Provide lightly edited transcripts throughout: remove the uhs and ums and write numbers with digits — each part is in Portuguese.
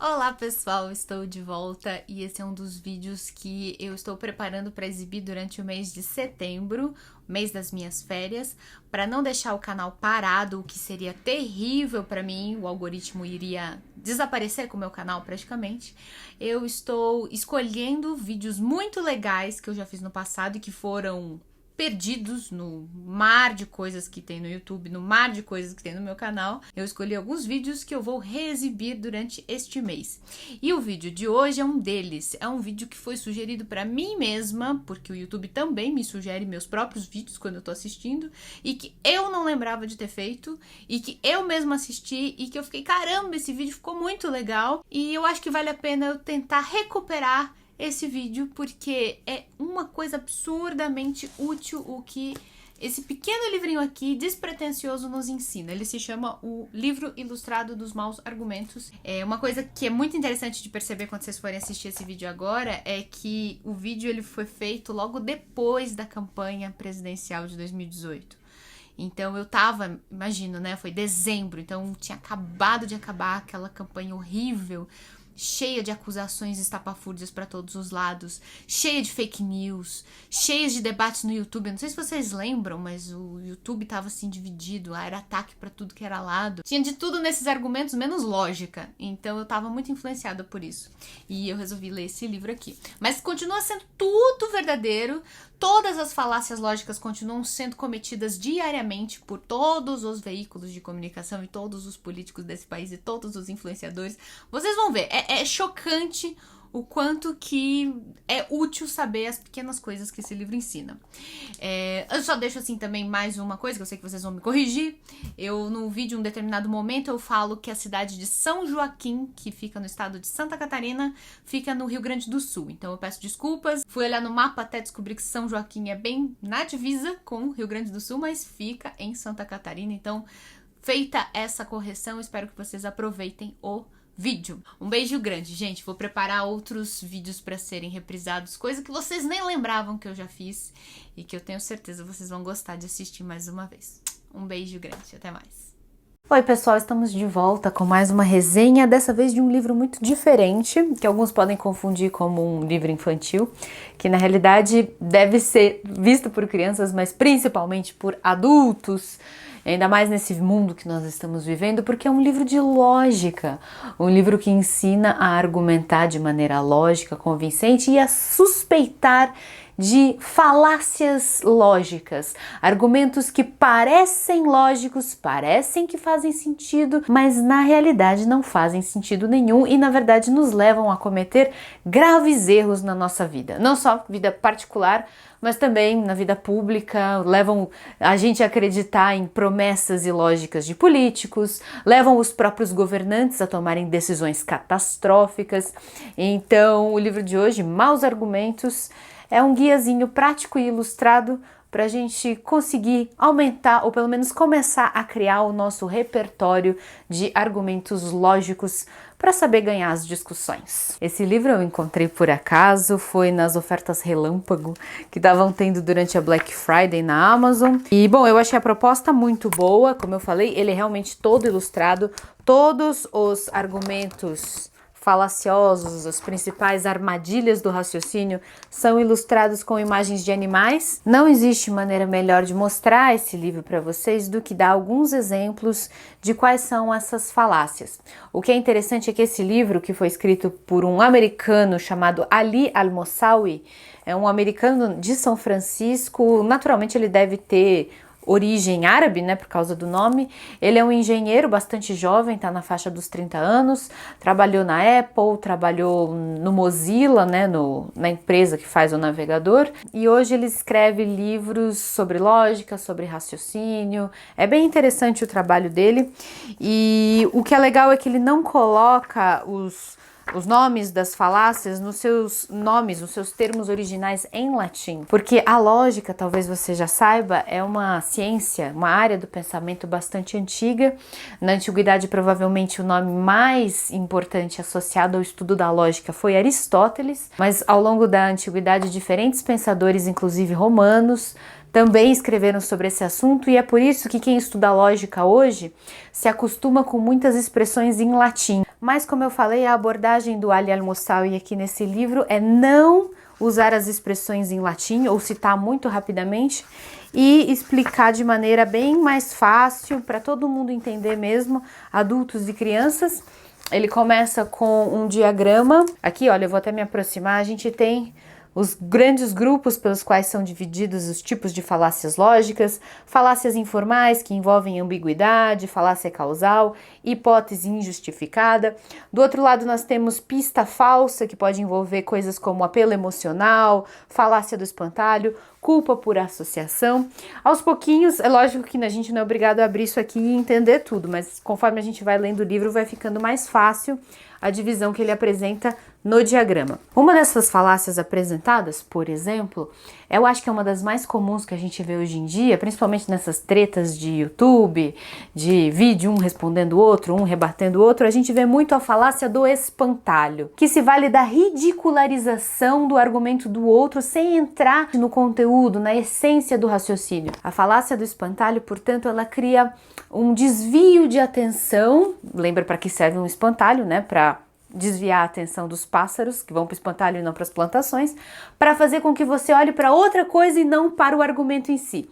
Olá pessoal, estou de volta e esse é um dos vídeos que eu estou preparando para exibir durante o mês de setembro, mês das minhas férias, para não deixar o canal parado, o que seria terrível para mim, o algoritmo iria desaparecer com o meu canal praticamente. Eu estou escolhendo vídeos muito legais que eu já fiz no passado e que foram perdidos no mar de coisas que tem no YouTube, no mar de coisas que tem no meu canal. Eu escolhi alguns vídeos que eu vou reexibir durante este mês. E o vídeo de hoje é um deles. É um vídeo que foi sugerido para mim mesma, porque o YouTube também me sugere meus próprios vídeos quando eu tô assistindo, e que eu não lembrava de ter feito, e que eu mesma assisti, e que eu fiquei, caramba, esse vídeo ficou muito legal, e eu acho que vale a pena eu tentar recuperar esse vídeo, porque é uma coisa absurdamente útil o que esse pequeno livrinho aqui, despretensioso, nos ensina. Ele se chama o Livro Ilustrado dos Maus Argumentos. Uma coisa que é muito interessante de perceber quando vocês forem assistir esse vídeo agora é que o vídeo ele foi feito logo depois da campanha presidencial de 2018. Então eu tava, imagino, né, foi dezembro, então tinha acabado de acabar aquela campanha horrível, cheia de acusações estapafúrdias para todos os lados, cheia de fake news, cheia de debates no YouTube. Eu não sei se vocês lembram, mas o YouTube tava assim dividido, era ataque para tudo que era lado. Tinha de tudo nesses argumentos, menos lógica. Então eu tava muito influenciada por isso. E eu resolvi ler esse livro aqui. Mas continua sendo tudo verdadeiro. Todas as falácias lógicas continuam sendo cometidas diariamente por todos os veículos de comunicação e todos os políticos desse país e todos os influenciadores. Vocês vão ver, é chocante o quanto que é útil saber as pequenas coisas que esse livro ensina. Eu só deixo assim também mais uma coisa, que eu sei que vocês vão me corrigir. No vídeo, em um determinado momento, eu falo que a cidade de São Joaquim, que fica no estado de Santa Catarina, fica no Rio Grande do Sul. Então eu peço desculpas. Fui olhar no mapa até descobrir que São Joaquim é bem na divisa com o Rio Grande do Sul, mas fica em Santa Catarina. Então, feita essa correção, espero que vocês aproveitem o vídeo. Um beijo grande, gente. Vou preparar outros vídeos para serem reprisados, coisa que vocês nem lembravam que eu já fiz e que eu tenho certeza vocês vão gostar de assistir mais uma vez. Um beijo grande, até mais. Oi pessoal, estamos de volta com mais uma resenha, dessa vez de um livro muito diferente, que alguns podem confundir como um livro infantil, que na realidade deve ser visto por crianças, mas principalmente por adultos, ainda mais nesse mundo que nós estamos vivendo, porque é um livro de lógica, um livro que ensina a argumentar de maneira lógica, convincente e a suspeitar de falácias lógicas, argumentos que parecem lógicos, parecem que fazem sentido, mas na realidade não fazem sentido nenhum e na verdade nos levam a cometer graves erros na nossa vida, não só vida particular, mas também na vida pública, levam a gente a acreditar em promessas ilógicas de políticos, levam os próprios governantes a tomarem decisões catastróficas. Então, o livro de hoje, Maus Argumentos, é um guiazinho prático e ilustrado para a gente conseguir aumentar ou pelo menos começar a criar o nosso repertório de argumentos lógicos para saber ganhar as discussões. Esse livro eu encontrei por acaso, foi nas ofertas relâmpago que estavam tendo durante a Black Friday na Amazon. E bom, eu achei a proposta muito boa, como eu falei, ele é realmente todo ilustrado, todos os argumentos falaciosos, as principais armadilhas do raciocínio são ilustrados com imagens de animais. Não existe maneira melhor de mostrar esse livro para vocês do que dar alguns exemplos de quais são essas falácias. O que é interessante é que esse livro, que foi escrito por um americano chamado Ali Al-Mosawi, é um americano de São Francisco, naturalmente ele deve ter origem árabe, né, por causa do nome. Ele é um engenheiro bastante jovem, tá na faixa dos 30 anos, trabalhou na Apple, trabalhou no Mozilla, né, na empresa que faz o navegador, e hoje ele escreve livros sobre lógica, sobre raciocínio. É bem interessante o trabalho dele, e o que é legal é que ele não coloca os nomes das falácias nos seus nomes, nos seus termos originais em latim. Porque a lógica, talvez você já saiba, é uma ciência, uma área do pensamento bastante antiga. Na antiguidade, provavelmente, o nome mais importante associado ao estudo da lógica foi Aristóteles, mas ao longo da antiguidade, diferentes pensadores, inclusive romanos, também escreveram sobre esse assunto, e é por isso que quem estuda lógica hoje se acostuma com muitas expressões em latim. Mas, como eu falei, a abordagem do Ali Al-Moussaoui aqui nesse livro é não usar as expressões em latim ou citar muito rapidamente e explicar de maneira bem mais fácil para todo mundo entender mesmo, adultos e crianças. Ele começa com um diagrama. Aqui, olha, eu vou até me aproximar. A gente tem os grandes grupos pelos quais são divididos os tipos de falácias lógicas, falácias informais que envolvem ambiguidade, falácia causal, hipótese injustificada. Do outro lado nós temos pista falsa, que pode envolver coisas como apelo emocional, falácia do espantalho, culpa por associação. Aos pouquinhos, é lógico que a gente não é obrigado a abrir isso aqui e entender tudo, mas conforme a gente vai lendo o livro vai ficando mais fácil a divisão que ele apresenta no diagrama. Uma dessas falácias apresentadas, por exemplo, eu acho que é uma das mais comuns que a gente vê hoje em dia, principalmente nessas tretas de YouTube, de vídeo, um respondendo o outro, um rebatendo o outro, a gente vê muito a falácia do espantalho, que se vale da ridicularização do argumento do outro sem entrar no conteúdo, na essência do raciocínio. A falácia do espantalho, portanto, ela cria um desvio de atenção, lembra para que serve um espantalho, né, para desviar a atenção dos pássaros que vão para o espantalho e não para as plantações, para fazer com que você olhe para outra coisa e não para o argumento em si.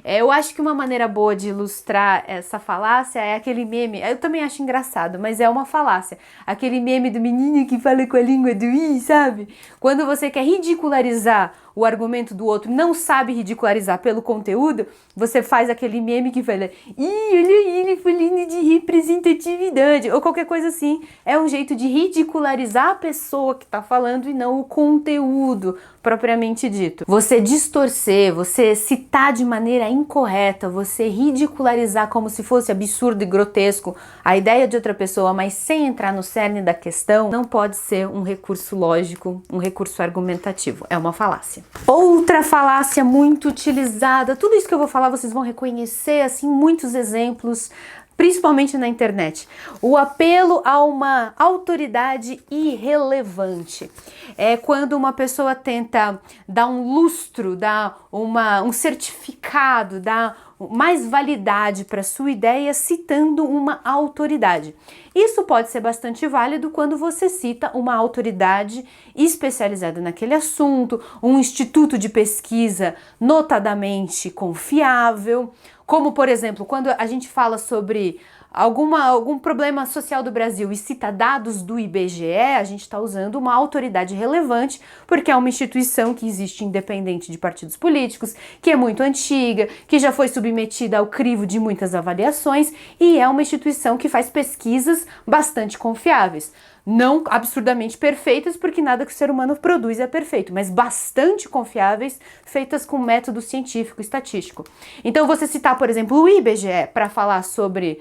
Eu acho que uma maneira boa de ilustrar essa falácia é aquele meme, eu também acho engraçado, mas é uma falácia, aquele meme do menino que fala com a língua do i, sabe? Quando você quer ridicularizar o argumento do outro, não sabe ridicularizar pelo conteúdo, você faz aquele meme que fala, olha ele falando de representatividade, ou qualquer coisa assim. É um jeito de ridicularizar a pessoa que está falando e não o conteúdo propriamente dito. Você distorcer, você citar de maneira incorreta, você ridicularizar como se fosse absurdo e grotesco a ideia de outra pessoa, mas sem entrar no cerne da questão, não pode ser um recurso lógico, um recurso argumentativo. É uma falácia. Outra falácia muito utilizada, tudo isso que eu vou falar vocês vão reconhecer, assim, muitos exemplos, principalmente na internet. O apelo a uma autoridade irrelevante. É quando uma pessoa tenta dar um lustro, dar um certificado, dar mais validade para sua ideia citando uma autoridade. Isso pode ser bastante válido quando você cita uma autoridade especializada naquele assunto, um instituto de pesquisa notadamente confiável, como, por exemplo, quando a gente fala sobre algum problema social do Brasil e cita dados do IBGE, a gente está usando uma autoridade relevante, porque é uma instituição que existe independente de partidos políticos, que é muito antiga, que já foi submetida ao crivo de muitas avaliações e é uma instituição que faz pesquisas bastante confiáveis. Não absurdamente perfeitas, porque nada que o ser humano produz é perfeito, mas bastante confiáveis, feitas com método científico, estatístico. Então, você citar, por exemplo, o IBGE para falar sobre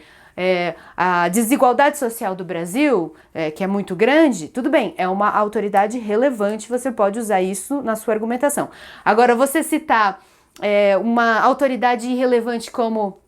a desigualdade social do Brasil, que é muito grande, tudo bem, é uma autoridade relevante, você pode usar isso na sua argumentação. Agora, você citar uma autoridade irrelevante como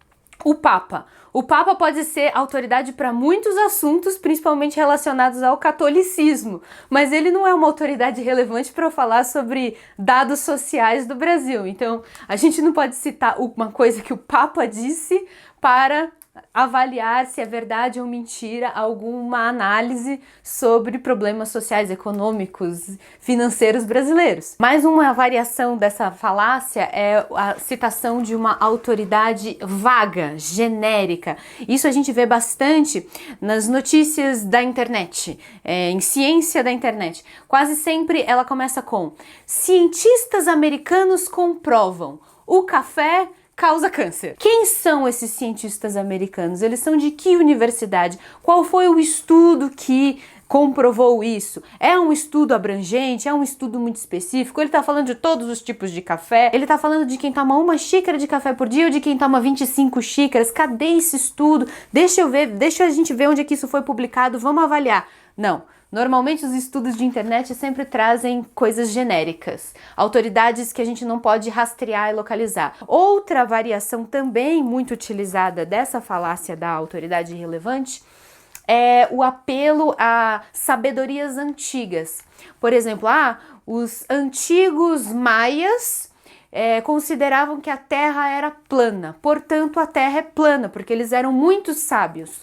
o Papa. O Papa pode ser autoridade para muitos assuntos, principalmente relacionados ao catolicismo, mas ele não é uma autoridade relevante para falar sobre dados sociais do Brasil. Então, a gente não pode citar uma coisa que o Papa disse para avaliar se é verdade ou mentira alguma análise sobre problemas sociais, econômicos, financeiros brasileiros. Mais uma variação dessa falácia é a citação de uma autoridade vaga, genérica. Isso a gente vê bastante nas notícias da internet, em ciência da internet. Quase sempre ela começa com: cientistas americanos comprovam o café causa câncer. Quem são esses cientistas americanos? Eles são de que universidade? Qual foi o estudo que comprovou isso? É um estudo abrangente? É um estudo muito específico? Ele tá falando de todos os tipos de café? Ele tá falando de quem toma uma xícara de café por dia ou de quem toma 25 xícaras? Cadê esse estudo? Deixa eu ver, deixa a gente ver onde é que isso foi publicado, vamos avaliar. Não. Normalmente os estudos de internet sempre trazem coisas genéricas, autoridades que a gente não pode rastrear e localizar. Outra variação também muito utilizada dessa falácia da autoridade irrelevante é o apelo a sabedorias antigas. Por exemplo, os antigos maias consideravam que a Terra era plana. Portanto, a Terra é plana, porque eles eram muito sábios.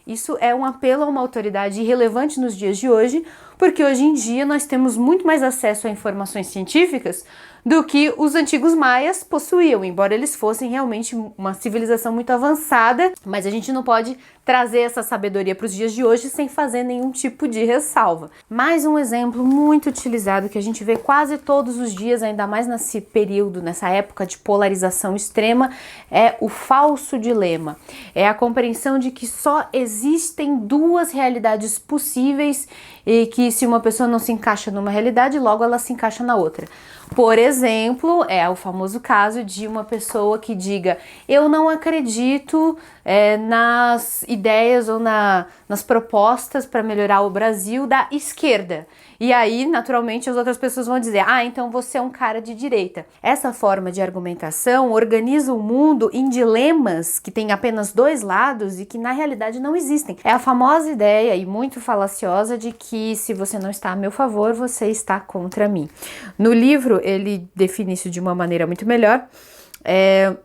Isso é um apelo a uma autoridade irrelevante nos dias de hoje, porque hoje em dia nós temos muito mais acesso a informações científicas do que os antigos maias possuíam, embora eles fossem realmente uma civilização muito avançada, mas a gente não pode trazer essa sabedoria para os dias de hoje sem fazer nenhum tipo de ressalva. Mais um exemplo muito utilizado que a gente vê quase todos os dias, ainda mais nesse período, nessa época de polarização extrema, é o falso dilema. É a compreensão de que só existem duas realidades possíveis e que se uma pessoa não se encaixa numa realidade, logo ela se encaixa na outra. Por exemplo, é o famoso caso de uma pessoa que diga: eu não acredito nas ideias ou nas propostas para melhorar o Brasil da esquerda. E aí, naturalmente, as outras pessoas vão dizer: ah, então você é um cara de direita. Essa forma de argumentação organiza o mundo em dilemas que tem apenas dois lados e que na realidade não existem. É a famosa ideia, e muito falaciosa, de que se você não está a meu favor, você está contra mim. No livro, ele define isso de uma maneira muito melhor.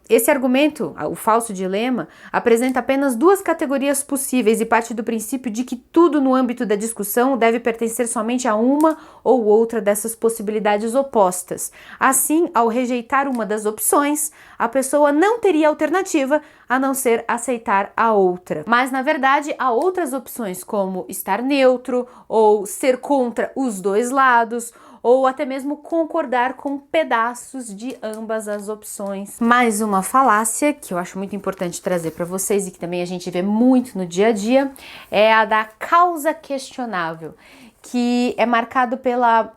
Esse argumento, o falso dilema, apresenta apenas duas categorias possíveis e parte do princípio de que tudo no âmbito da discussão deve pertencer somente a uma ou outra dessas possibilidades opostas. Assim, ao rejeitar uma das opções, a pessoa não teria alternativa a não ser aceitar a outra. Mas, na verdade, há outras opções, como estar neutro ou ser contra os dois lados, ou até mesmo concordar com pedaços de ambas as opções. Mais uma falácia que eu acho muito importante trazer para vocês e que também a gente vê muito no dia a dia é a da causa questionável, que é marcado pela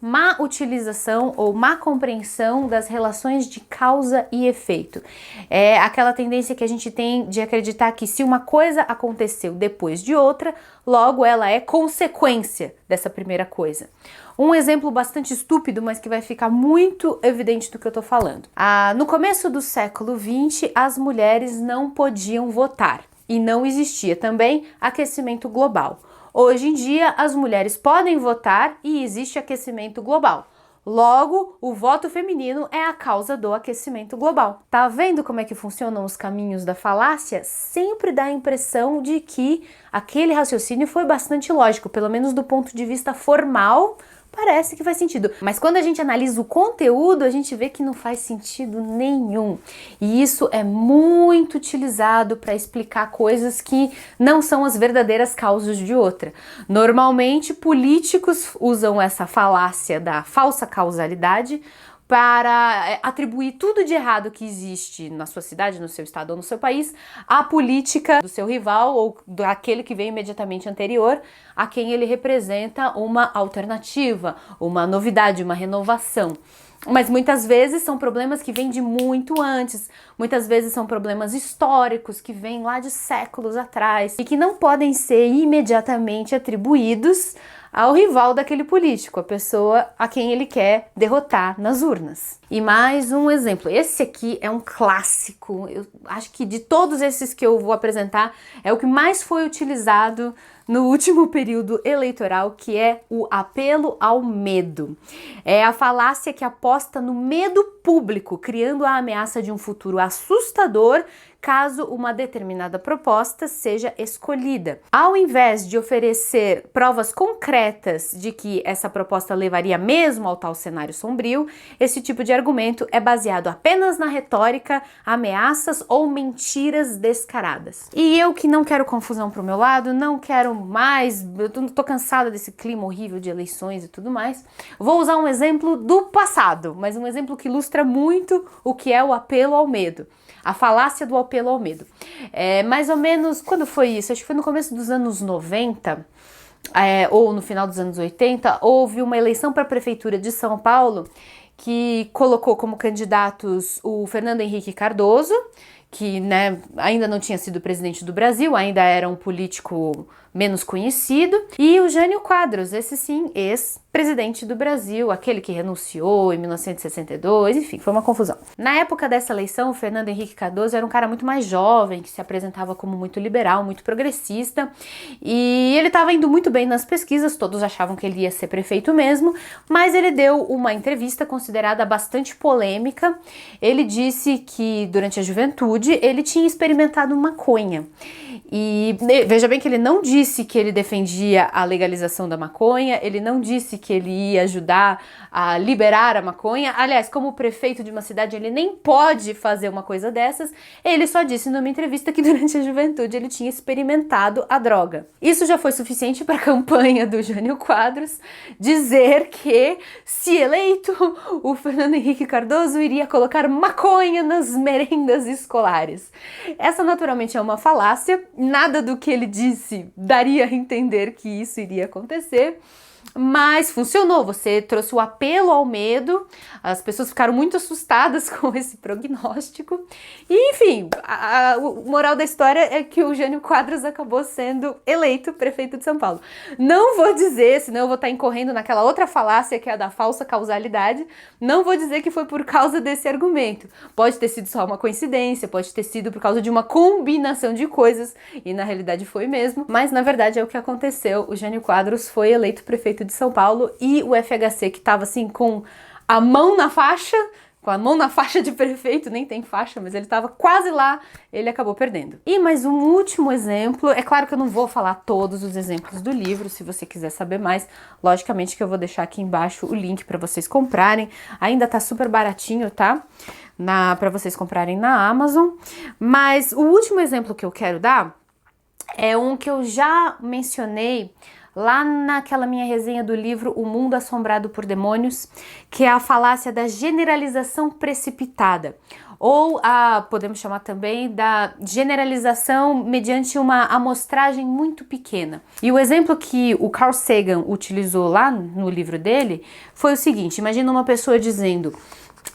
má utilização ou má compreensão das relações de causa e efeito. É aquela tendência que a gente tem de acreditar que se uma coisa aconteceu depois de outra, logo ela é consequência dessa primeira coisa. Um exemplo bastante estúpido, mas que vai ficar muito evidente do que eu tô falando. No começo do século XX, as mulheres não podiam votar e não existia também aquecimento global. Hoje em dia, as mulheres podem votar e existe aquecimento global. Logo, o voto feminino é a causa do aquecimento global. Tá vendo como é que funcionam os caminhos da falácia? Sempre dá a impressão de que aquele raciocínio foi bastante lógico, pelo menos do ponto de vista formal. Parece que faz sentido, mas quando a gente analisa o conteúdo, a gente vê que não faz sentido nenhum. E isso é muito utilizado para explicar coisas que não são as verdadeiras causas de outra. Normalmente, políticos usam essa falácia da falsa causalidade para atribuir tudo de errado que existe na sua cidade, no seu estado ou no seu país à política do seu rival ou daquele que veio imediatamente anterior, a quem ele representa uma alternativa, uma novidade, uma renovação. Mas muitas vezes são problemas que vêm de muito antes, muitas vezes são problemas históricos que vêm lá de séculos atrás e que não podem ser imediatamente atribuídos ao rival daquele político, a pessoa a quem ele quer derrotar nas urnas. E mais um exemplo, esse aqui é um clássico, eu acho que de todos esses que eu vou apresentar, é o que mais foi utilizado no último período eleitoral, que é o apelo ao medo. É a falácia que aposta no medo público, criando a ameaça de um futuro assustador caso uma determinada proposta seja escolhida. Ao invés de oferecer provas concretas de que essa proposta levaria mesmo ao tal cenário sombrio, esse tipo de argumento é baseado apenas na retórica, ameaças ou mentiras descaradas. E eu que não quero confusão pro meu lado, não quero mais, eu tô cansada desse clima horrível de eleições e tudo mais, vou usar um exemplo do passado, mas um exemplo que ilustra muito o que é o apelo ao medo. A falácia do apelo ao medo. Mais ou menos, quando foi isso? Acho que foi no começo dos anos 90, ou no final dos anos 80, houve uma eleição para a Prefeitura de São Paulo que colocou como candidatos o Fernando Henrique Cardoso, que, né, ainda não tinha sido presidente do Brasil, ainda era um político menos conhecido, e o Jânio Quadros, esse sim, ex-presidente do Brasil, aquele que renunciou em 1962, enfim, foi uma confusão. Na época dessa eleição, o Fernando Henrique Cardoso era um cara muito mais jovem, que se apresentava como muito liberal, muito progressista, e ele estava indo muito bem nas pesquisas, todos achavam que ele ia ser prefeito mesmo, mas ele deu uma entrevista considerada bastante polêmica. Ele disse que durante a juventude ele tinha experimentado maconha. E veja bem que ele não disse que ele defendia a legalização da maconha, ele não disse que ele ia ajudar a liberar a maconha. Aliás, como prefeito de uma cidade, ele nem pode fazer uma coisa dessas. Ele só disse numa entrevista que durante a juventude ele tinha experimentado a droga. Isso já foi suficiente para a campanha do Jânio Quadros dizer que, se eleito, o Fernando Henrique Cardoso iria colocar maconha nas merendas escolares. Essa naturalmente é uma falácia. Nada do que ele disse daria a entender que isso iria acontecer, mas funcionou. Você trouxe o apelo ao medo, as pessoas ficaram muito assustadas com esse prognóstico, e enfim, o moral da história é que o Jânio Quadros acabou sendo eleito prefeito de São Paulo. Não vou dizer, senão eu vou estar incorrendo naquela outra falácia que é a da falsa causalidade, não vou dizer que foi por causa desse argumento. Pode ter sido só uma coincidência, pode ter sido por causa de uma combinação de coisas, e na realidade foi mesmo, mas na verdade é o que aconteceu. O Jânio Quadros foi eleito prefeito de São Paulo, e o FHC, que estava assim com a mão na faixa, de prefeito, nem tem faixa, mas ele estava quase lá, ele acabou perdendo. E mais um último exemplo, é claro que eu não vou falar todos os exemplos do livro, se você quiser saber mais, logicamente que eu vou deixar aqui embaixo o link para vocês comprarem, ainda tá super baratinho, tá? Para vocês comprarem na Amazon, mas o último exemplo que eu quero dar é um que eu já mencionei lá naquela minha resenha do livro O Mundo Assombrado por Demônios, que é a falácia da generalização precipitada, ou podemos chamar também da generalização mediante uma amostragem muito pequena. E o exemplo que o Carl Sagan utilizou lá no livro dele foi o seguinte: imagina uma pessoa dizendo: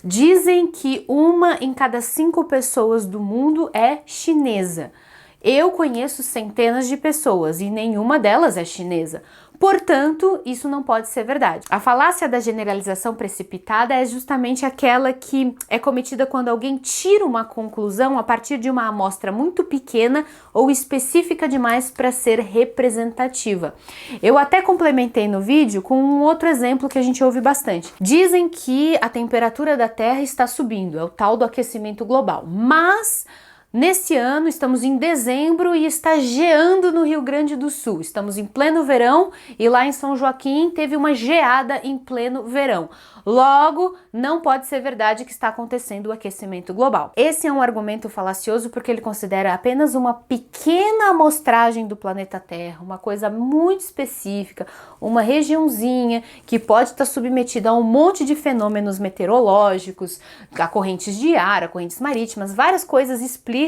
dizem que 1 em cada 5 pessoas do mundo é chinesa. Eu conheço centenas de pessoas e nenhuma delas é chinesa. Portanto, isso não pode ser verdade. A falácia da generalização precipitada é justamente aquela que é cometida quando alguém tira uma conclusão a partir de uma amostra muito pequena ou específica demais para ser representativa. Eu até complementei no vídeo com um outro exemplo que a gente ouve bastante. Dizem que a temperatura da Terra está subindo, é o tal do aquecimento global, mas nesse ano, estamos em dezembro e está geando no Rio Grande do Sul. Estamos em pleno verão e lá em São Joaquim teve uma geada em pleno verão. Logo, não pode ser verdade que está acontecendo o aquecimento global. Esse é um argumento falacioso porque ele considera apenas uma pequena amostragem do planeta Terra, uma coisa muito específica, uma regiãozinha que pode estar submetida a um monte de fenômenos meteorológicos, a correntes de ar, a correntes marítimas, várias coisas explicam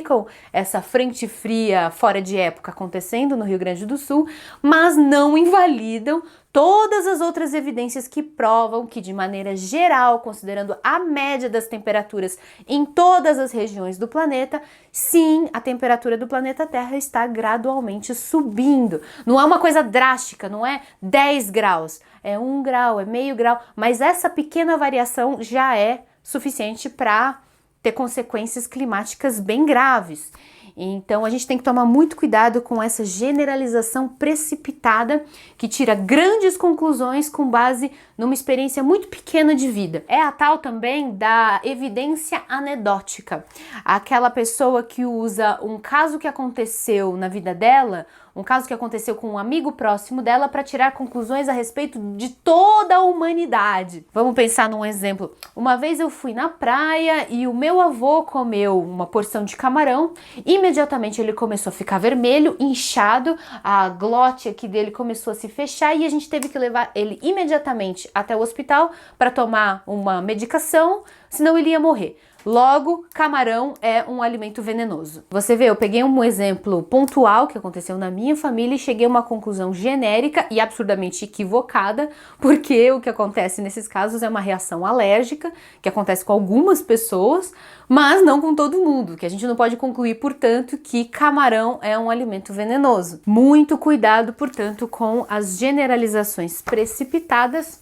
essa frente fria fora de época acontecendo no Rio Grande do Sul, mas não invalidam todas as outras evidências que provam que, de maneira geral, considerando a média das temperaturas em todas as regiões do planeta, sim, a temperatura do planeta Terra está gradualmente subindo. Não é uma coisa drástica, não é 10 graus, é 1 grau, é meio grau, mas essa pequena variação já é suficiente para ter consequências climáticas bem graves. Então a gente tem que tomar muito cuidado com essa generalização precipitada que tira grandes conclusões com base numa experiência muito pequena de vida. É a tal também da evidência anedótica. Aquela pessoa que usa um caso que aconteceu na vida dela, um caso que aconteceu com um amigo próximo dela para tirar conclusões a respeito de toda a humanidade. Vamos pensar num exemplo. Uma vez eu fui na praia e o meu avô comeu uma porção de camarão. Imediatamente ele começou a ficar vermelho, inchado, a glote aqui dele começou a se fechar e a gente teve que levar ele imediatamente até o hospital para tomar uma medicação, senão ele ia morrer. Logo, camarão é um alimento venenoso. Você vê, eu peguei um exemplo pontual que aconteceu na minha família e cheguei a uma conclusão genérica e absurdamente equivocada, porque o que acontece nesses casos é uma reação alérgica, que acontece com algumas pessoas, mas não com todo mundo, que a gente não pode concluir, portanto, que camarão é um alimento venenoso. Muito cuidado, portanto, com as generalizações precipitadas.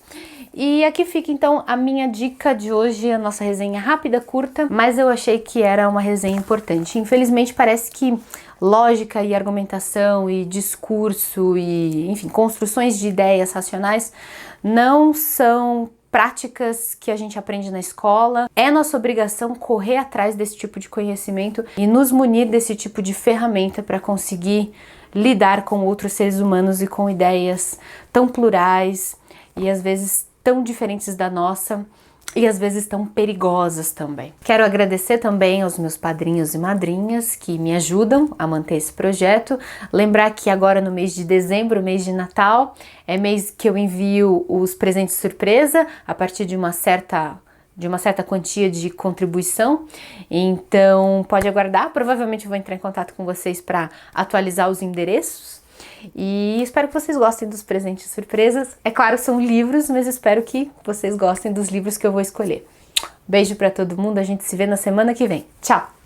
E aqui fica então a minha dica de hoje, a nossa resenha rápida, curta, mas eu achei que era uma resenha importante. Infelizmente parece que lógica e argumentação e discurso e, enfim, construções de ideias racionais não são práticas que a gente aprende na escola. É nossa obrigação correr atrás desse tipo de conhecimento e nos munir desse tipo de ferramenta para conseguir lidar com outros seres humanos e com ideias tão plurais e às vezes tão diferentes da nossa e às vezes tão perigosas também. Quero agradecer também aos meus padrinhos e madrinhas que me ajudam a manter esse projeto. Lembrar que agora no mês de dezembro, mês de Natal, é mês que eu envio os presentes surpresa a partir de uma certa quantia de contribuição, então pode aguardar. Provavelmente eu vou entrar em contato com vocês para atualizar os endereços. E espero que vocês gostem dos presentes surpresas. É claro, são livros, mas espero que vocês gostem dos livros que eu vou escolher. Beijo pra todo mundo, a gente se vê na semana que vem. Tchau!